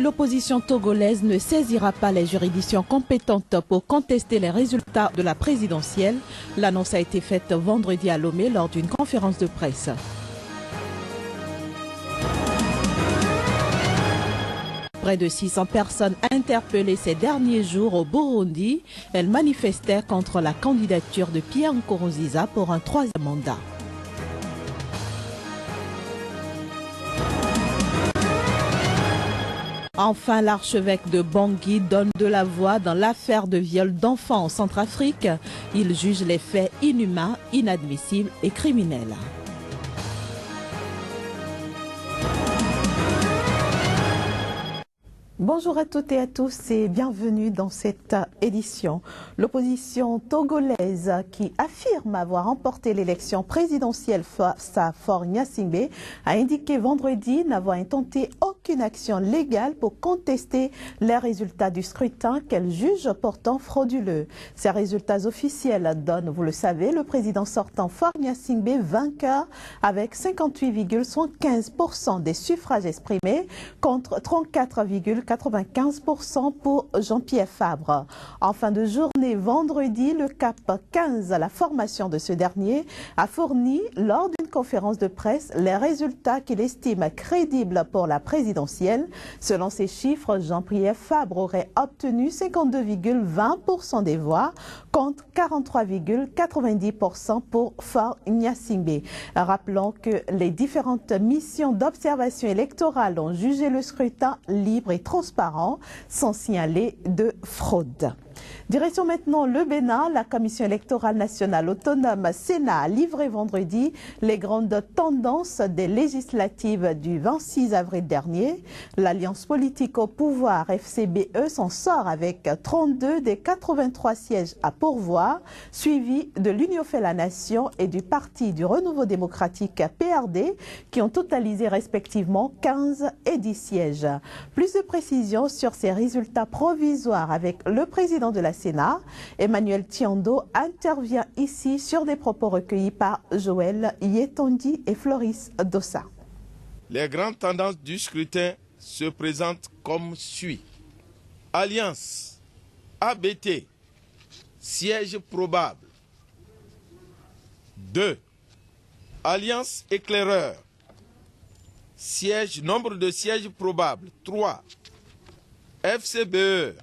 l'opposition togolaise ne saisira pas les juridictions compétentes pour contester les résultats de la présidentielle. L'annonce a été faite vendredi à Lomé lors d'une conférence de presse. Près de 600 personnes interpellées ces derniers jours au Burundi. Elles manifestaient contre la candidature de Pierre Nkurunziza pour un troisième mandat. Enfin, l'archevêque de Bangui donne de la voix dans l'affaire de viol d'enfants en Centrafrique. Il juge les faits inhumains, inadmissibles et criminels. Bonjour à toutes et à tous et bienvenue dans cette édition. L'opposition togolaise qui affirme avoir remporté l'élection présidentielle face à Faure Gnassingbé a indiqué vendredi n'avoir intenté aucune action légale pour contester les résultats du scrutin qu'elle juge pourtant frauduleux. Ces résultats officiels donnent, vous le savez, le président sortant Faure Gnassingbé vainqueur avec 58,75% des suffrages exprimés contre 34,95% pour Jean-Pierre Fabre. En fin de journée, vendredi, le CAP 15, la formation de ce dernier, a fourni lors d'une conférence de presse les résultats qu'il estime crédibles pour la présidentielle. Selon ces chiffres, Jean-Pierre Fabre aurait obtenu 52,20% des voix contre 43,90% pour Faure Gnassingbé. Rappelons que les différentes missions d'observation électorale ont jugé le scrutin libre et transparent sans signaler de fraude. Direction maintenant le Bénin. La Commission électorale nationale autonome Sénat a livré vendredi les grandes tendances des législatives du 26 avril dernier. L'alliance politique au pouvoir FCBE s'en sort avec 32 des 83 sièges à pourvoir, suivi de l'Union fait la Nation et du Parti du Renouveau démocratique PRD qui ont totalisé respectivement 15 et 10 sièges. Plus de précisions sur ces résultats provisoires avec le président de la Sénat, Emmanuel Tiando, intervient ici sur des propos recueillis par Joël Yetondi et Floris Dossa. Les grandes tendances du scrutin se présentent comme suit. Alliance ABT, siège probable 2. Alliance éclaireur, nombre de sièges probables 3. FCBE,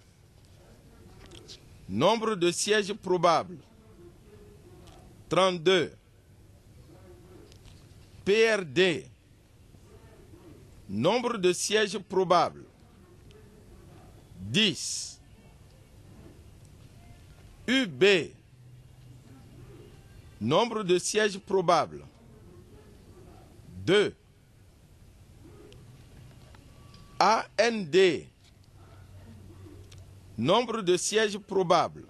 nombre de sièges probables 32. PRD, nombre de sièges probables 10. UB, nombre de sièges probables 2. AND, nombre de sièges probables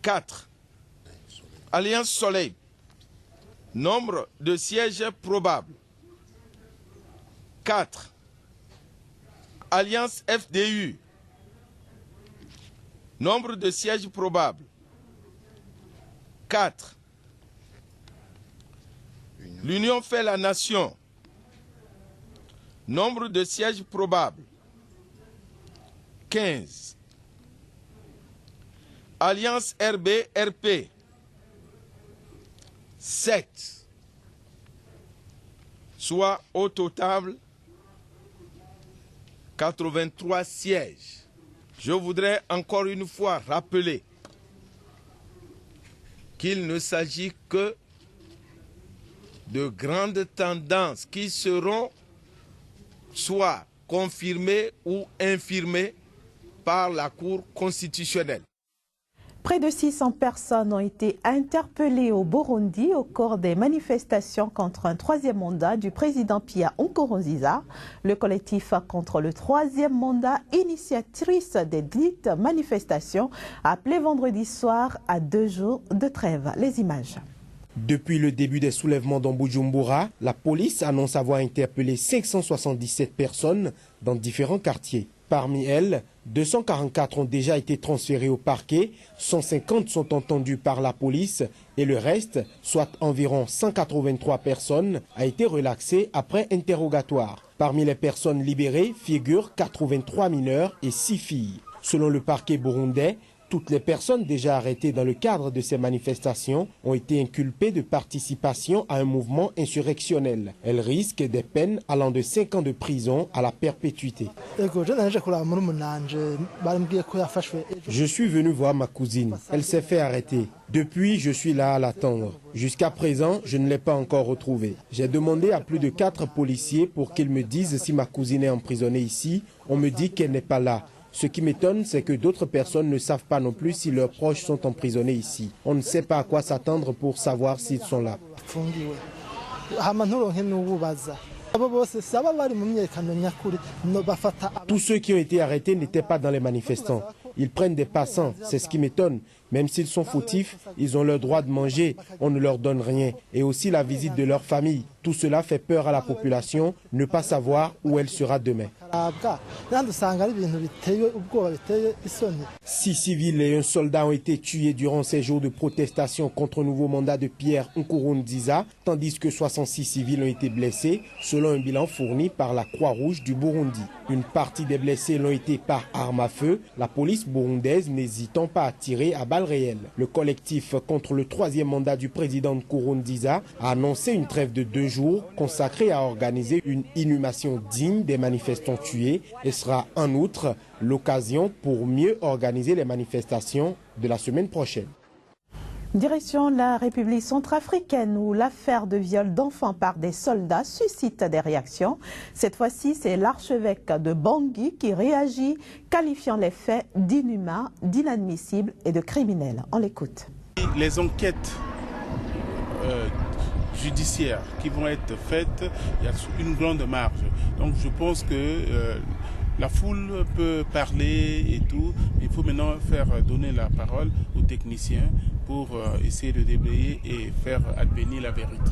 4. Alliance Soleil, nombre de sièges probables 4. Alliance FDU, nombre de sièges probables 4. L'Union fait la Nation, nombre de sièges probables 15. Alliance RB-RP 7. Soit au total 83 sièges. Je voudrais encore une fois rappeler qu'il ne s'agit que de grandes tendances qui seront soit confirmées ou infirmées par la Cour constitutionnelle. Près de 600 personnes ont été interpellées au Burundi au cours des manifestations contre un troisième mandat du président Pierre Nkurunziza. Le collectif contre le troisième mandat, initiatrice des dites manifestations, a appelé vendredi soir à 2 jours de trêve. Les images. Depuis le début des soulèvements dans Bujumbura, la police annonce avoir interpellé 577 personnes dans différents quartiers. Parmi elles, 244 ont déjà été transférées au parquet, 150 sont entendues par la police et le reste, soit environ 183 personnes, a été relaxé après interrogatoire. Parmi les personnes libérées figurent 83 mineurs et 6 filles. Selon le parquet burundais, toutes les personnes déjà arrêtées dans le cadre de ces manifestations ont été inculpées de participation à un mouvement insurrectionnel. Elles risquent des peines allant de 5 ans de prison à la perpétuité. Je suis venu voir ma cousine. Elle s'est fait arrêter. Depuis, je suis là à l'attendre. Jusqu'à présent, je ne l'ai pas encore retrouvée. J'ai demandé à plus de 4 policiers pour qu'ils me disent si ma cousine est emprisonnée ici. On me dit qu'elle n'est pas là. Ce qui m'étonne, c'est que d'autres personnes ne savent pas non plus si leurs proches sont emprisonnés ici. On ne sait pas à quoi s'attendre pour savoir s'ils sont là. Tous ceux qui ont été arrêtés n'étaient pas dans les manifestants. Ils prennent des passants, c'est ce qui m'étonne. Même s'ils sont fautifs, ils ont le droit de manger, on ne leur donne rien. Et aussi la visite de leur famille. Tout cela fait peur à la population, ne pas savoir où elle sera demain. 6 civils et un soldat ont été tués durant ces jours de protestation contre le nouveau mandat de Pierre Nkurunziza, tandis que 66 civils ont été blessés, selon un bilan fourni par la Croix-Rouge du Burundi. Une partie des blessés l'ont été par arme à feu, la police burundaise n'hésitant pas à tirer à balles réelles. Le collectif contre le 3e mandat du président Nkurunziza a annoncé une trêve de 2 jours consacrée à organiser une inhumation digne des manifestants tués et sera en outre l'occasion pour mieux organiser les manifestations de la semaine prochaine. Direction la République centrafricaine où l'affaire de viol d'enfants par des soldats suscite des réactions. Cette fois-ci, c'est l'archevêque de Bangui qui réagit, qualifiant les faits d'inhumains, d'inadmissibles et de criminels. On l'écoute. Les enquêtes judiciaires qui vont être faites, il y a une grande marge. Donc je pense que la foule peut parler et tout, mais il faut maintenant faire donner la parole aux techniciens pour essayer de déblayer et faire advenir la vérité.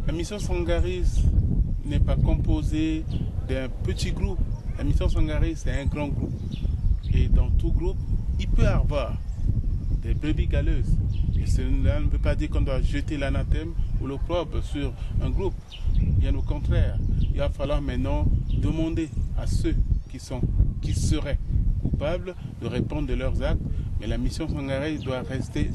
La mission Sangaris n'est pas composée d'un petit groupe. La mission Sangaris, c'est un grand groupe. Et dans tout groupe, il peut y avoir des brebis galeuses. Et cela ne veut pas dire qu'on doit jeter l'anathème ou l'opprobre sur un groupe. Bien au contraire, il va falloir maintenant demander à ceux qui seraient coupables de répondre de leurs actes. Mais la mission Sangaris doit rester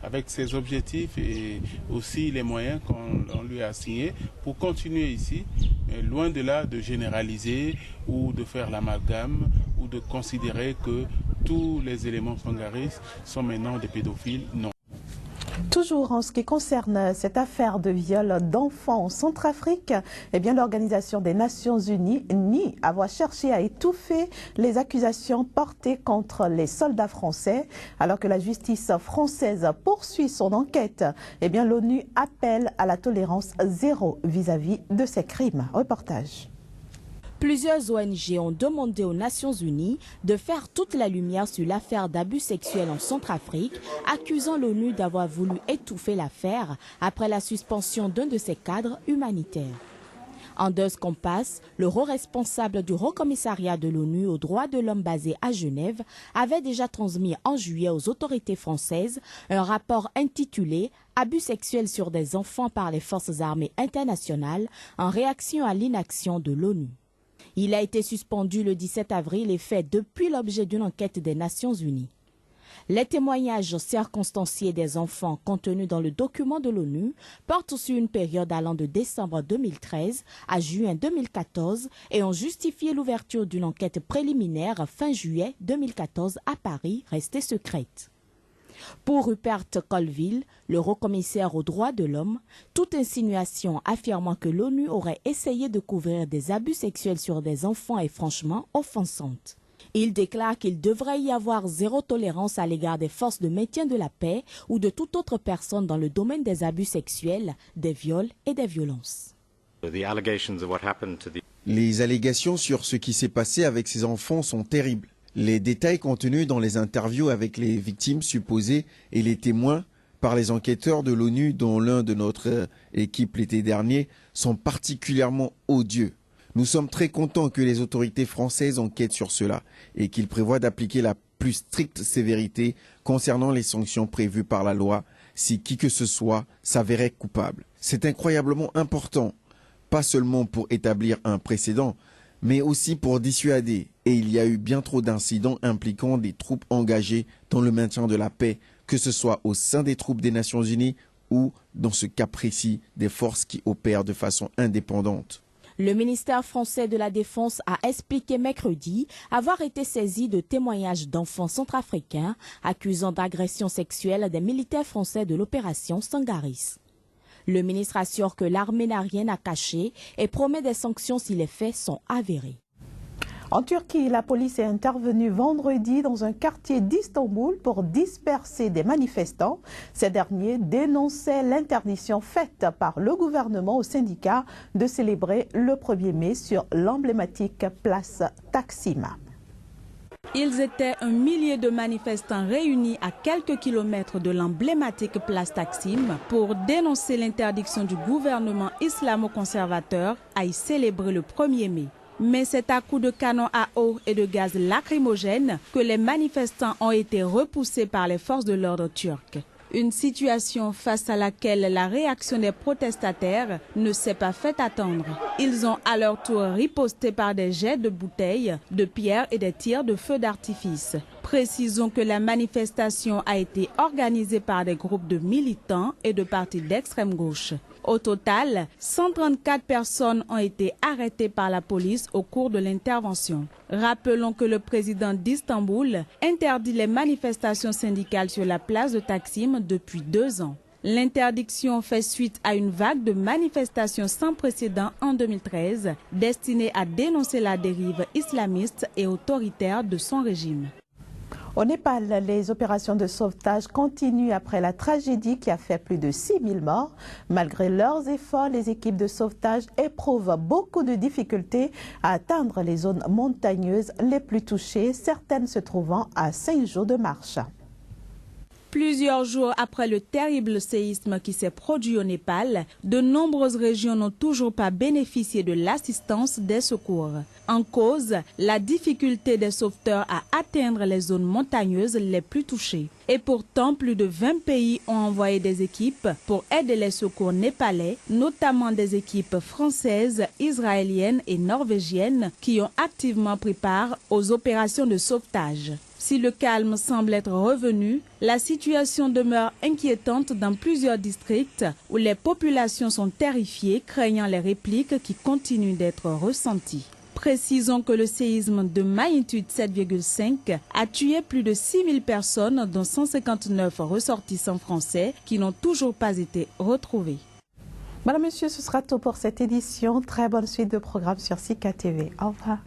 avec ses objectifs et aussi les moyens qu'on lui a assignés pour continuer ici, mais loin de là de généraliser ou de faire l'amalgame ou de considérer que tous les éléments Sangaris sont maintenant des pédophiles. Non. Toujours en ce qui concerne cette affaire de viol d'enfants en Centrafrique, eh bien l'Organisation des Nations Unies nie avoir cherché à étouffer les accusations portées contre les soldats français. Alors que la justice française poursuit son enquête, eh bien l'ONU appelle à la tolérance zéro vis-à-vis de ces crimes. Reportage. Plusieurs ONG ont demandé aux Nations Unies de faire toute la lumière sur l'affaire d'abus sexuels en Centrafrique, accusant l'ONU d'avoir voulu étouffer l'affaire après la suspension d'un de ses cadres humanitaires. Anders Kompass, le haut responsable du Haut Commissariat de l'ONU aux droits de l'homme basé à Genève, avait déjà transmis en juillet aux autorités françaises un rapport intitulé « Abus sexuels sur des enfants par les forces armées internationales » en réaction à l'inaction de l'ONU. Il a été suspendu le 17 avril et fait depuis l'objet d'une enquête des Nations Unies. Les témoignages circonstanciés des enfants contenus dans le document de l'ONU portent sur une période allant de décembre 2013 à juin 2014 et ont justifié l'ouverture d'une enquête préliminaire fin juillet 2014 à Paris, restée secrète. Pour Rupert Colville, le haut-commissaire aux droits de l'homme, toute insinuation affirmant que l'ONU aurait essayé de couvrir des abus sexuels sur des enfants est franchement offensante. Il déclare qu'il devrait y avoir zéro tolérance à l'égard des forces de maintien de la paix ou de toute autre personne dans le domaine des abus sexuels, des viols et des violences. Les allégations sur ce qui s'est passé avec ces enfants sont terribles. Les détails contenus dans les interviews avec les victimes supposées et les témoins par les enquêteurs de l'ONU, dont l'un de notre équipe l'été dernier, sont particulièrement odieux. Nous sommes très contents que les autorités françaises enquêtent sur cela et qu'ils prévoient d'appliquer la plus stricte sévérité concernant les sanctions prévues par la loi si qui que ce soit s'avérait coupable. C'est incroyablement important, pas seulement pour établir un précédent, mais aussi pour dissuader. Et il y a eu bien trop d'incidents impliquant des troupes engagées dans le maintien de la paix, que ce soit au sein des troupes des Nations Unies ou, dans ce cas précis, des forces qui opèrent de façon indépendante. Le ministère français de la Défense a expliqué mercredi avoir été saisi de témoignages d'enfants centrafricains accusant d'agression sexuelle des militaires français de l'opération Sangaris. Le ministre assure que l'armée n'a rien à cacher et promet des sanctions si les faits sont avérés. En Turquie, la police est intervenue vendredi dans un quartier d'Istanbul pour disperser des manifestants. Ces derniers dénonçaient l'interdiction faite par le gouvernement aux syndicats de célébrer le 1er mai sur l'emblématique place Taksim. Ils étaient un millier de manifestants réunis à quelques kilomètres de l'emblématique place Taksim pour dénoncer l'interdiction du gouvernement islamo-conservateur à y célébrer le 1er mai. Mais c'est à coups de canon à eau et de gaz lacrymogène que les manifestants ont été repoussés par les forces de l'ordre turques. Une situation face à laquelle la réaction des protestataires ne s'est pas fait attendre. Ils ont à leur tour riposté par des jets de bouteilles, de pierres et des tirs de feux d'artifice. Précisons que la manifestation a été organisée par des groupes de militants et de partis d'extrême gauche. Au total, 134 personnes ont été arrêtées par la police au cours de l'intervention. Rappelons que le président d'Istanbul interdit les manifestations syndicales sur la place de Taksim depuis 2 ans. L'interdiction fait suite à une vague de manifestations sans précédent en 2013, destinée à dénoncer la dérive islamiste et autoritaire de son régime. Au Népal, les opérations de sauvetage continuent après la tragédie qui a fait plus de 6000 morts. Malgré leurs efforts, les équipes de sauvetage éprouvent beaucoup de difficultés à atteindre les zones montagneuses les plus touchées, certaines se trouvant à 5 jours de marche. Plusieurs jours après le terrible séisme qui s'est produit au Népal, de nombreuses régions n'ont toujours pas bénéficié de l'assistance des secours. En cause, la difficulté des sauveteurs à atteindre les zones montagneuses les plus touchées. Et pourtant, plus de 20 pays ont envoyé des équipes pour aider les secours népalais, notamment des équipes françaises, israéliennes et norvégiennes qui ont activement pris part aux opérations de sauvetage. Si le calme semble être revenu, la situation demeure inquiétante dans plusieurs districts où les populations sont terrifiées, craignant les répliques qui continuent d'être ressenties. Précisons que le séisme de magnitude 7,5 a tué plus de 6000 personnes, dont 159 ressortissants français qui n'ont toujours pas été retrouvés. Madame, Monsieur, ce sera tout pour cette édition. Très bonne suite de programmes sur Sika TV. Au revoir.